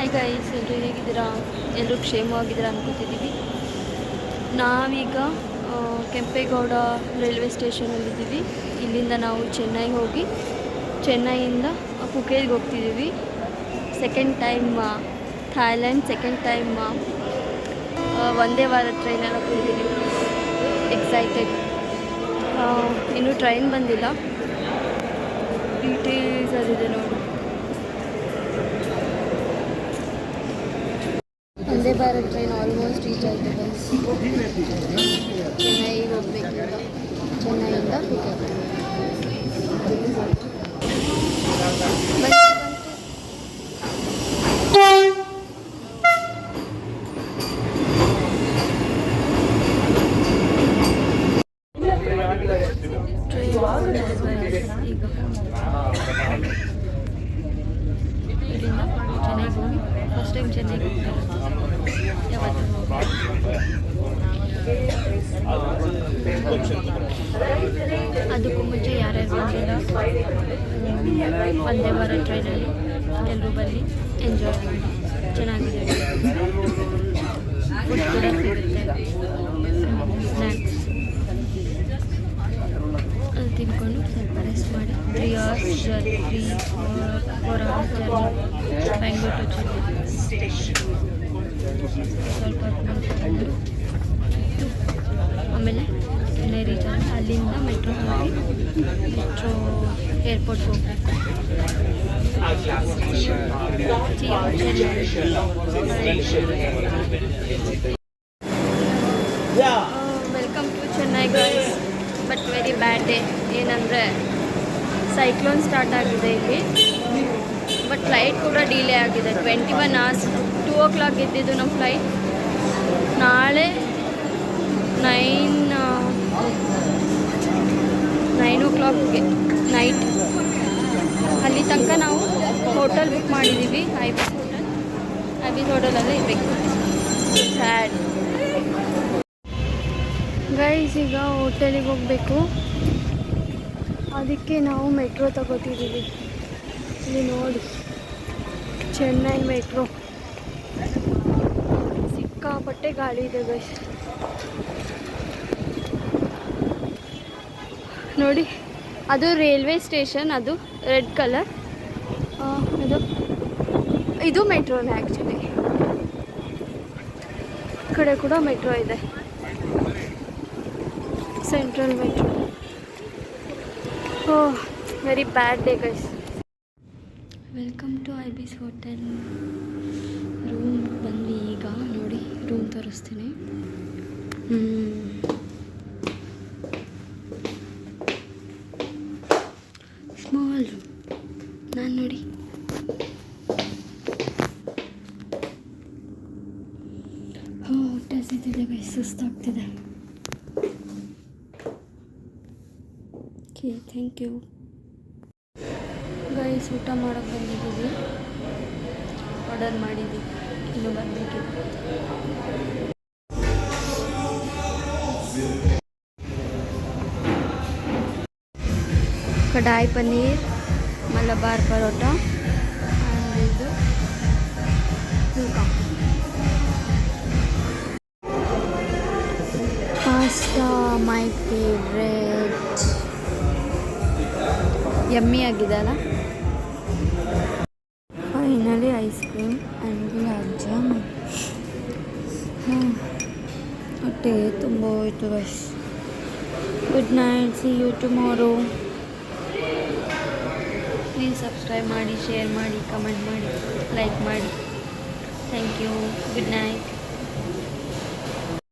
Hi guys, ಎಲ್ಲರೂ ಹೇಗಿದ್ದೀರಾ? ಎಲ್ಲರೂ ಕ್ಷೇಮವಾಗಿದ್ದೀರಾ ಅನ್ಕೋತಿದ್ದೀವಿ. ನಾವೀಗ ಕೆಂಪೇಗೌಡ ರೈಲ್ವೆ ಸ್ಟೇಷನಲ್ಲಿದ್ದೀವಿ. ಇಲ್ಲಿಂದ ನಾವು ಚೆನ್ನೈಗೆ ಹೋಗಿ ಚೆನ್ನೈಯಿಂದ ಪುಕೇತ್ಗೆ ಹೋಗ್ತಿದ್ದೀವಿ. Second time Thailand, second time Vande Bharat ಟ್ರೈನೆಲ್ಲ ಕೂತಿದ್ದೀವಿ. ಎಕ್ಸೈಟೆಡ್. ಇನ್ನೂ ಟ್ರೈನ್ ಬಂದಿಲ್ಲ. ಡೀಟೇಲ್ಸ್ ಅದಿದೆ ನೋಡಿ. Vande Bharat train almost reach ಆಯಿತು ಗೈಸ್. ಚೆನ್ನೈಗೆ ಹೋಗ್ಬೇಕೀಗ. ಚೆನ್ನೈಯಿಂದ ಪುಕೇತ್. ಈಗ ಇಲ್ಲಿಂದ ಚೆನ್ನೈಗೆ ಹೋಗಿ ಫಸ್ಟ್ ಟೈಮ್ ಚೆನ್ನೈಗೆ ಯಾವತ್ತು ಅದಕ್ಕೂ ಮುಂಚೆ ಯಾರ್ಯಾರು ಬಂದಿಲ್ಲ ವಂದೇ ಭಾರತ್ ಟ್ರೈನಲ್ಲಿ ಎಲ್ಲರೂ ಬನ್ನಿ, ಎಂಜಾಯ್ ಮಾಡಿ. ಚೆನ್ನಾಗಿದೆ. ಫುಡ್ ಕೂಡ ಸಿಗುತ್ತೆ, ಸ್ನ್ಯಾಕ್ಸ್ ಅದು ತಿನ್ಕೊಂಡು ಸ್ವಲ್ಪ ರೆಸ್ಟ್ ಮಾಡಿ 3 hours journey, 4 hours journey Bengaluru to Chennai. ಸ್ವಲ್ಪ ಹೊತ್ತು ಆಮೇಲೆ ಚೆನ್ನೈ ರೀಚ್ ಆಗಿ ಅಲ್ಲಿಂದ ಮೆಟ್ರೋ ಏರ್ಪೋರ್ಟ್ಗೆ ಹೋಗ್ಬೇಕು. Welcome to Chennai guys. But very bad day. ಏನಂದರೆ ಸೈಕ್ಲೋನ್ ಸ್ಟಾರ್ಟ್ ಆಗಿದೆ ಇಲ್ಲಿ. ಬಟ್ ಫ್ಲೈಟ್ ಕೂಡ ಡಿಲೇ ಆಗಿದೆ. 21 hours. 2 o'clock ಇದ್ದಿದ್ದು ನಮ್ಮ ಫ್ಲೈಟ್. ನಾಳೆ 9 o'clockಗೆ ನೈಟ್. ಅಲ್ಲಿ ತನಕ ನಾವು ಹೋಟೆಲ್ ಬುಕ್ ಮಾಡಿದ್ದೀವಿ, ಐಬಿಸ್ ಹೋಟೆಲಲ್ಲೇ ಇರಬೇಕು. Sad guys. ಈಗ ಹೋಟೆಲಿಗೆ ಹೋಗಬೇಕು, ಅದಕ್ಕೆ ನಾವು ಮೆಟ್ರೋ ತಗೋತಿದ್ದೀವಿ. ಇಲ್ಲಿ ನೋಡಿ, ಚೆನ್ನೈ ಮೆಟ್ರೋ. ಸಿಕ್ಕಾಪಟ್ಟೆ ಗಾಳಿ ಇದೆ ಗೈಸ್. ನೋಡಿ, ಅದು ರೈಲ್ವೆ ಸ್ಟೇಷನ್, ಅದು ರೆಡ್ ಕಲರ್. ಇದು ಮೆಟ್ರೋನೇ ಆ್ಯಕ್ಚುಲಿ. ಈ ಕಡೆ ಕೂಡ ಮೆಟ್ರೋ ಇದೆ, central metro. Oh, very bad day guys. Welcome to Ibis hotel. Room ಬಂದ್ವಿ ಈಗ. ನೋಡಿ, ರೂಮ್ ತೋರಿಸ್ತೀನಿ. Small room. ನಾನು ನೋಡಿ, ಹೊಟ್ಟೆ ಹಸಿತಿದೆ ಗೈಸ್, ಸುಸ್ತಾಗ್ತಿದೆ. Okay, thank you guys. ಊಟ ಮಾಡೋಕ್ಕೆ ಬಂದಿದ್ದೀವಿ. ಆರ್ಡರ್ ಮಾಡಿದ್ದೀವಿ, ಇನ್ನೂ ಬರಬೇಕಿದೆ. ಕಡಾಯಿ ಪನ್ನೀರ್, ಮಲಬಾರ್ ಪರೋಟ, ಇದು phulka, pasta, my favourite. Yummy ಆಗಿದೆ ಅಲ್ಲ. Finally ice cream and gulab jamun. ಹೊಟ್ಟೆ ತುಂಬ ಹೋಯ್ತು guys. Good night, see you tomorrow. Please subscribe ಮಾಡಿ, ಶೇರ್ ಮಾಡಿ, ಕಮೆಂಟ್ ಮಾಡಿ, ಲೈಕ್ ಮಾಡಿ. Thank you. Good night.